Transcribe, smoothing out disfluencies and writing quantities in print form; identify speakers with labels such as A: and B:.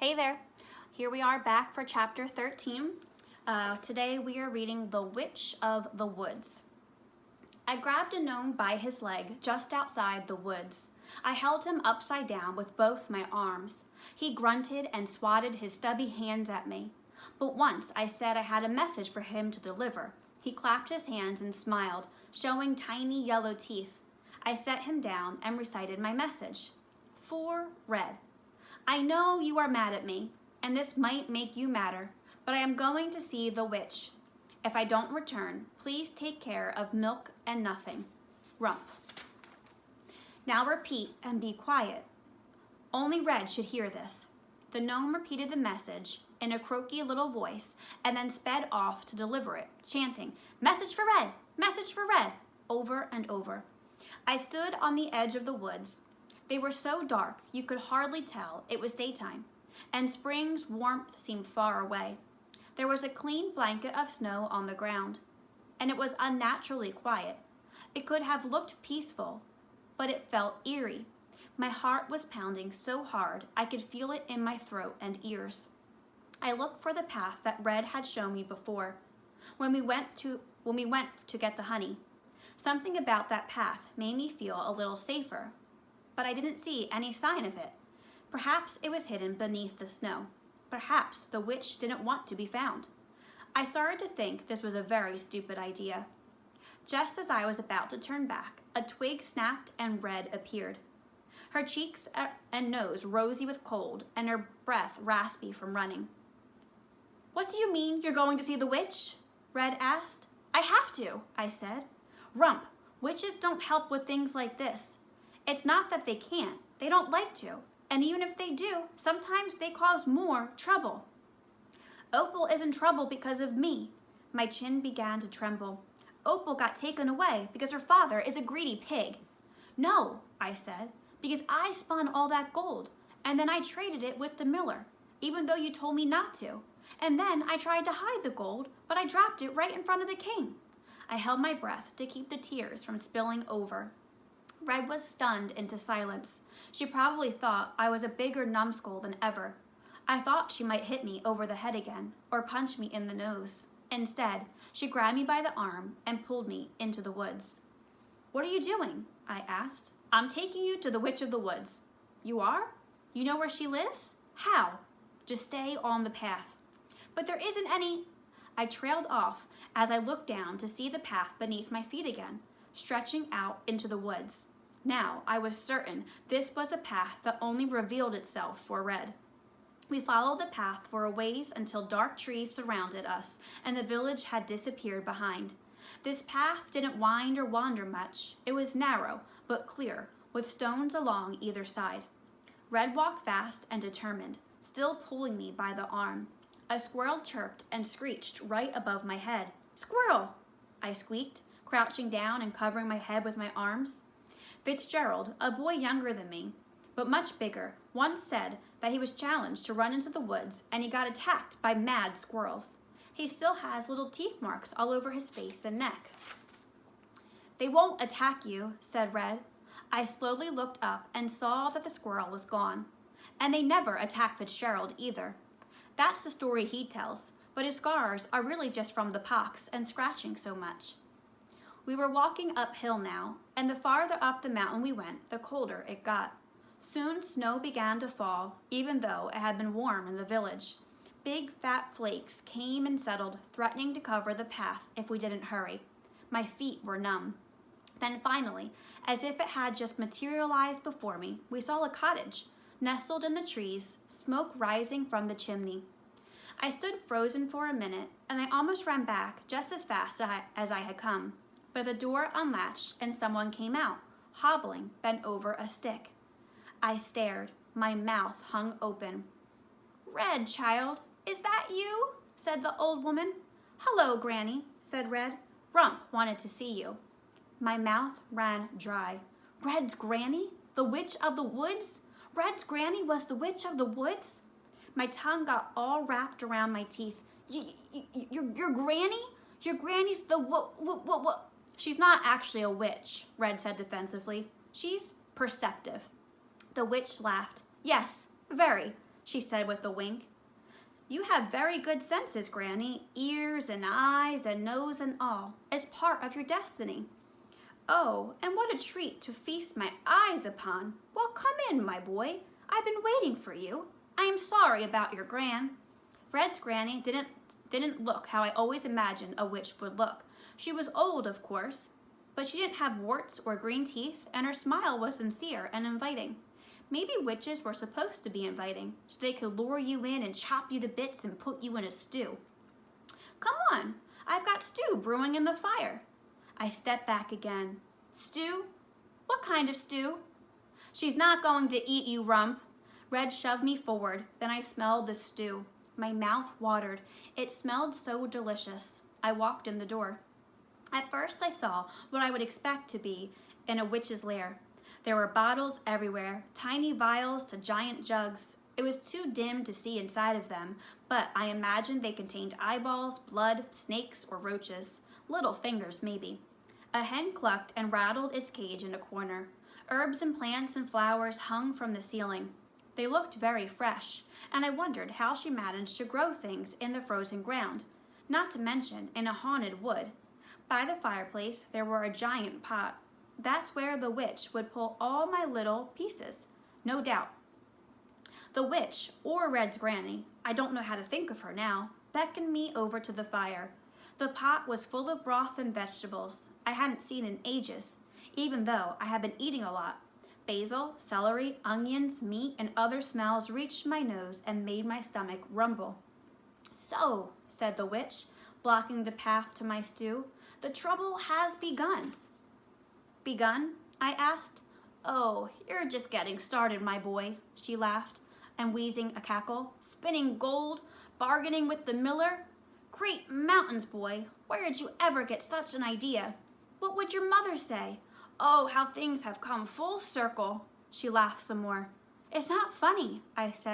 A: Hey there, here we are back for chapter 13. Today we are reading The Witch of the Woods. I grabbed a gnome by his leg just outside the woods. I held him upside down with both my arms. He grunted and swatted his stubby hands at me. But once I said I had a message for him to deliver. He clapped his hands and smiled, showing tiny yellow teeth. I set him down and recited my message. For Red. I know you are mad at me, and this might make you madder, but I am going to see the witch. If I don't return, please take care of milk and nothing. Rump. Now repeat and be quiet. Only Red should hear this. The gnome repeated the message in a croaky little voice and then sped off to deliver it, chanting, "Message for Red! Message for Red!" over and over. I stood on the edge of the woods. They were so dark you could hardly tell it was daytime, and spring's warmth seemed far away. There was a clean blanket of snow on the ground, and it was unnaturally quiet. It could have looked peaceful, but it felt eerie. My heart was pounding so hard I could feel it in my throat and ears. I looked for the path that Red had shown me before, when we went to get the honey. Something about that path made me feel a little safer. But I didn't see any sign of it. Perhaps it was hidden beneath the snow. Perhaps the witch didn't want to be found. I started to think this was a very stupid idea. Just as I was about to turn back, a twig snapped and Red appeared. Her cheeks and nose rosy with cold, and her breath raspy from running. "What do you mean you're going to see the witch?" Red asked. "I have to," I said. "Rump, witches don't help with things like this. It's not that they can't, they don't like to. And even if they do, sometimes they cause more trouble." "Opal is in trouble because of me." My chin began to tremble. "Opal got taken away because her father is a greedy pig." "No," I said, "because I spun all that gold, and then I traded it with the miller, even though you told me not to. And then I tried to hide the gold, but I dropped it right in front of the king." I held my breath to keep the tears from spilling over. Red was stunned into silence. She probably thought I was a bigger numbskull than ever. I thought she might hit me over the head again, or punch me in the nose. Instead, she grabbed me by the arm and pulled me into the woods. "What are you doing?" I asked. "I'm taking you to the Witch of the Woods." "You are? You know where she lives? How?" "Just stay on the path." "But there isn't any." I trailed off as I looked down to see the path beneath my feet again, stretching out into the woods. Now I was certain this was a path that only revealed itself for Red. We followed the path for a ways until dark trees surrounded us and the village had disappeared behind. This path didn't wind or wander much. It was narrow but clear, with stones along either side. Red walked fast and determined, still pulling me by the arm. A squirrel chirped and screeched right above my head. "Squirrel!" I squeaked, crouching down and covering my head with my arms. Fitzgerald, a boy younger than me, but much bigger, once said that he was challenged to run into the woods and he got attacked by mad squirrels. He still has little teeth marks all over his face and neck. "They won't attack you," said Red. I slowly looked up and saw that the squirrel was gone. And they never attack Fitzgerald either. That's the story he tells, but his scars are really just from the pox and scratching so much. We were walking uphill now, and the farther up the mountain we went, the colder it got. Soon snow began to fall, even though it had been warm in the village. Big fat flakes came and settled, threatening to cover the path if we didn't hurry. My feet were numb. Then finally, as if it had just materialized before me, we saw a cottage, nestled in the trees, smoke rising from the chimney. I stood frozen for a minute, and I almost ran back just as fast as I had come. But the door unlatched and someone came out, hobbling, bent over a stick. I stared, my mouth hung open. "Red, child, is that you?" said the old woman. "Hello, Granny," said Red. "Rump wanted to see you." My mouth ran dry. Red's granny? The Witch of the Woods? Red's granny was the Witch of the Woods? My tongue got all wrapped around my teeth. Your granny? Your granny's the what? "She's not actually a witch," Red said defensively. "She's perceptive." The witch laughed. "Yes, very. she said with a wink. You have very good senses, Granny, ears and eyes and nose and all, as part of your destiny. Oh, and what a treat to feast my eyes upon. Well, come in, my boy. I've been waiting for you. I am sorry about your gran. Red's granny didn't look how I always imagined a witch would look. She was old, of course, but she didn't have warts or green teeth, and her smile was sincere and inviting. Maybe witches were supposed to be inviting, so they could lure you in and chop you to bits and put you in a stew. Come on, I've got stew brewing in the fire. I stepped back again. Stew? What kind of stew? She's not going to eat you, Rump. Red shoved me forward, then I smelled the stew. My mouth watered. It smelled so delicious. I walked in the door. At first I saw what I would expect to be in a witch's lair. There were bottles everywhere, tiny vials to giant jugs. It was too dim to see inside of them, but I imagined they contained eyeballs, blood, snakes, or roaches. Little fingers, maybe. A hen clucked and rattled its cage in a corner. Herbs and plants and flowers hung from the ceiling. They looked very fresh, and I wondered how she managed to grow things in the frozen ground, not to mention in a haunted wood. By the fireplace, there were a giant pot. That's where the witch would pull all my little pieces, no doubt. The witch, or Red's granny, I don't know how to think of her now, beckoned me over to the fire. The pot was full of broth and vegetables I hadn't seen in ages, even though I had been eating a lot. Basil, celery, onions, meat, and other smells reached my nose and made my stomach rumble. So, said the witch, blocking the path to my stew, the trouble has begun. Begun? I asked. Oh, you're just getting started, my boy, she laughed, and wheezing a cackle. Spinning gold, bargaining with the miller. Great mountains, boy, where did you ever get such an idea? What would your mother say? Oh, how things have come full circle. She laughed some more. It's not funny, I said.